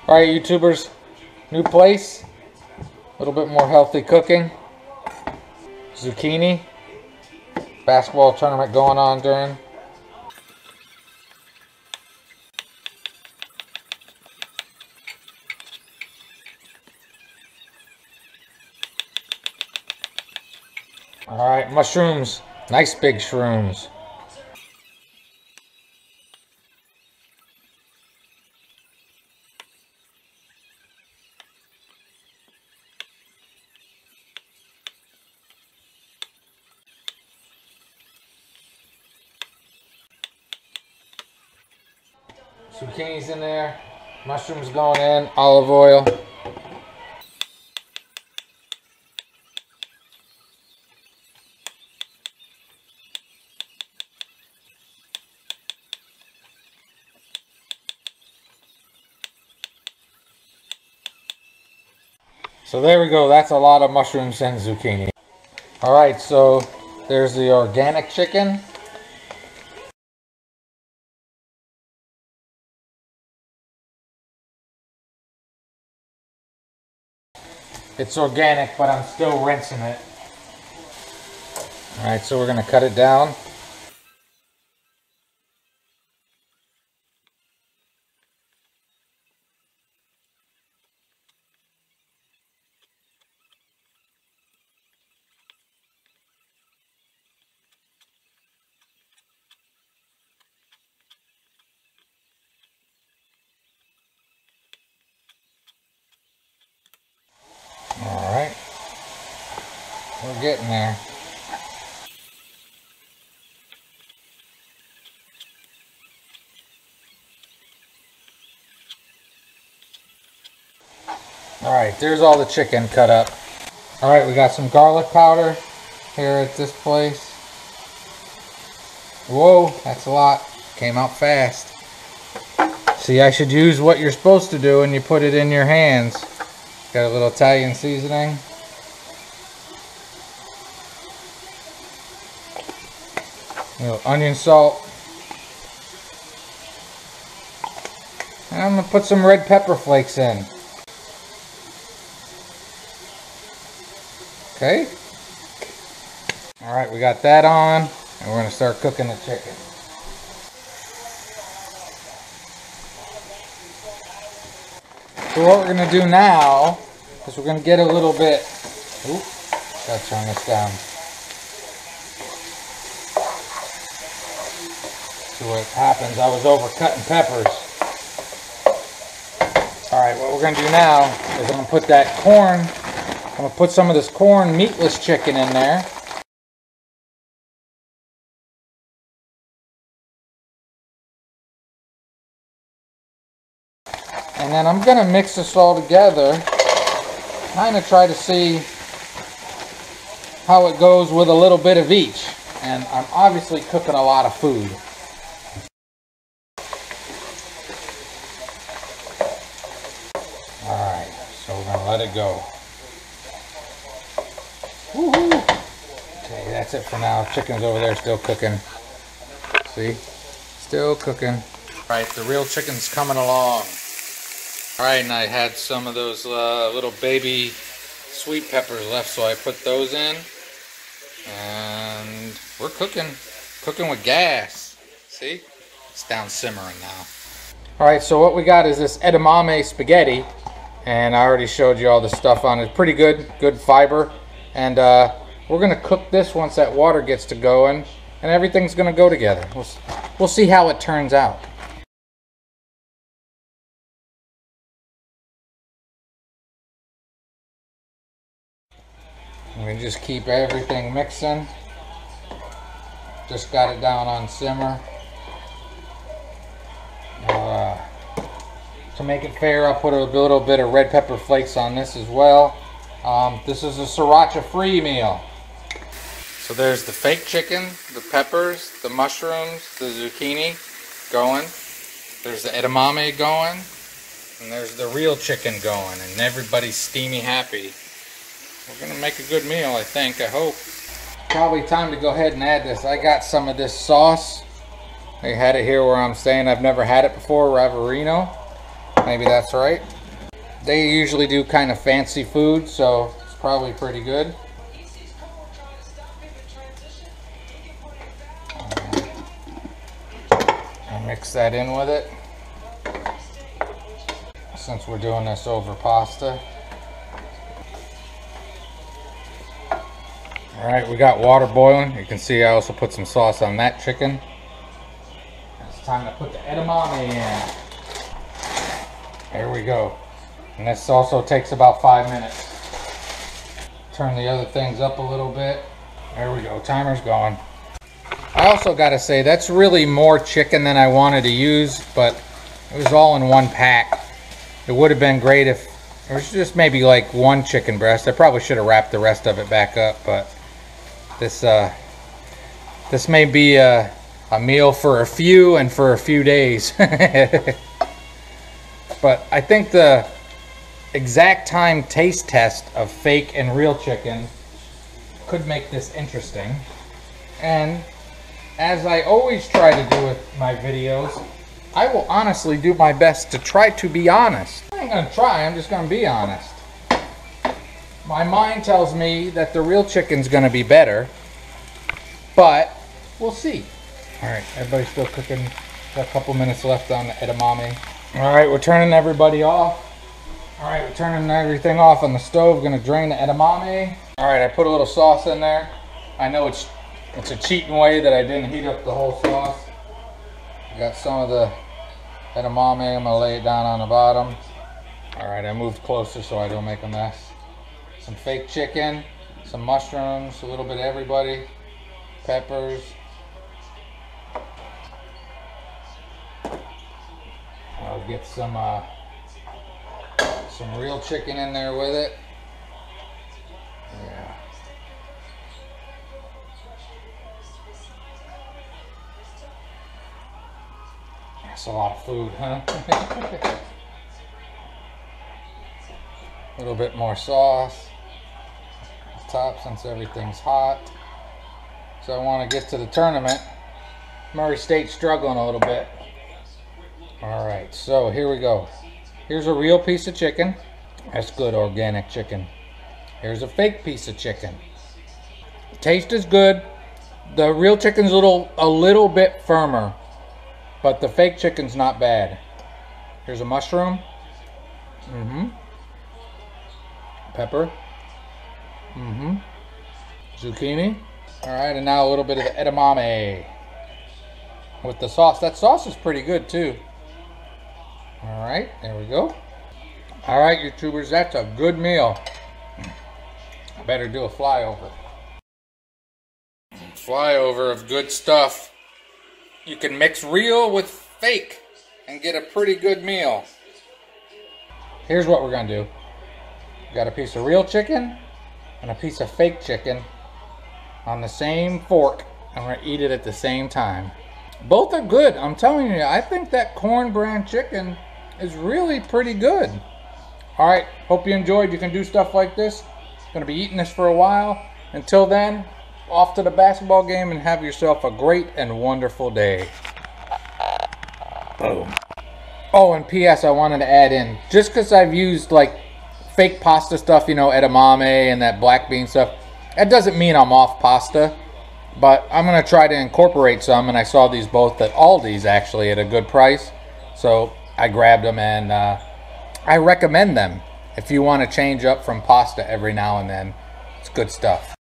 Alright, YouTubers, new place, a little bit more healthy cooking. Zucchini, basketball tournament going on during. Alright, mushrooms, nice big shrooms. Zucchini's in there, mushrooms going in, olive oil. So there we go, that's a lot of mushrooms and zucchini. Alright, so there's the organic chicken. It's organic, but I'm still rinsing it. Alright, so we're going to cut it down. Alright, we're getting there. Alright, there's all the chicken cut up. Alright, we got some garlic powder here at this place. Whoa, that's a lot. Came out fast. See, I should use what you're supposed to do and you put it in your hands. Got a little Italian seasoning. A little onion salt. And I'm going to put some red pepper flakes in. Okay. Alright, we got that on. And we're going to start cooking the chicken. So what we're going to do now is we're going to get a little bit, gotta turn this down. See what happens, I was over cutting peppers. Alright, what we're going to do now is I'm going to put that corn, I'm going to put some of this corn meatless chicken in there. And then I'm going to mix this all together, kind of try to see how it goes with a little bit of each. And I'm obviously cooking a lot of food. Alright, so we're going to let it go. Woohoo! Okay, that's it for now. Chicken's over there still cooking. See? Still cooking. Alright, the real chicken's coming along. Alright, and I had some of those little baby sweet peppers left, so I put those in. And we're cooking. Cooking with gas. See? It's down simmering now. Alright, so what we got is this edamame spaghetti. And I already showed you all the stuff on it. Pretty good. Good fiber. And we're going to cook this once that water gets to going. And everything's going to go together. We'll see how it turns out. We just keep everything mixing. Just got it down on simmer. To make it fair, I'll put a little bit of red pepper flakes on this as well. This is a sriracha free meal. So there's the fake chicken, the peppers, the mushrooms, the zucchini going. There's the edamame going. And there's the real chicken going. And everybody's steamy happy. We're going to make a good meal, I think, I hope. Probably time to go ahead and add this. I got some of this sauce. I had it here where I'm staying. I've never had it before, Ravarino. Maybe that's right. They usually do kind of fancy food, so it's probably pretty good. And mix that in with it, since we're doing this over pasta. Alright, we got water boiling. You can see I also put some sauce on that chicken. It's time to put the edamame in. There we go. And this also takes about 5 minutes. Turn the other things up a little bit. There we go, timer's going. I also gotta say, that's really more chicken than I wanted to use, but it was all in one pack. It would have been great if it was just maybe like one chicken breast. I probably should have wrapped the rest of it back up, but this may be a meal for a few and for a few days. But I think the exact time taste test of fake and real chicken could make this interesting. And as I always try to do with my videos, I will honestly do my best to try to be honest. I ain't gonna try, I'm just gonna be honest. My mind tells me that the real chicken's gonna be better, but we'll see. Alright, everybody's still cooking. Got a couple minutes left on the edamame. Alright, we're turning everybody off. Alright, we're turning everything off on the stove. Gonna drain the edamame. Alright, I put a little sauce in there. I know it's a cheating way that I didn't heat up the whole sauce. I got some of the edamame. I'm gonna lay it down on the bottom. Alright, I moved closer so I don't make a mess. Some fake chicken, some mushrooms, a little bit of everybody, peppers. I'll get some real chicken in there with it. Yeah. That's a lot of food, huh? A little bit more sauce on top since everything's hot. So I want to get to the tournament. Murray State's struggling a little bit. Alright, so here we go. Here's a real piece of chicken. That's good organic chicken. Here's a fake piece of chicken. Taste is good. The real chicken's a little bit firmer, but the fake chicken's not bad. Here's a mushroom. Pepper. Zucchini. Alright, and now a little bit of the edamame with the sauce. That sauce is pretty good too. Alright, there we go. Alright, YouTubers, that's a good meal. I better do a flyover. Flyover of good stuff. You can mix real with fake and get a pretty good meal. Here's what we're gonna do. We got a piece of real chicken and a piece of fake chicken on the same fork, and we're gonna eat it at the same time. Both are good. I'm telling you, I think that corn brand chicken is really pretty good. Alright, hope you enjoyed. You can do stuff like this. Gonna be eating this for a while. Until then, off to the basketball game and have yourself a great and wonderful day. Boom. Oh, and P.S. I wanted to add in, just because I've used like fake pasta stuff, you know, edamame and that black bean stuff, that doesn't mean I'm off pasta. But I'm going to try to incorporate some, and I saw these both at Aldi's actually at a good price. So I grabbed them, and I recommend them if you want to change up from pasta every now and then. It's good stuff.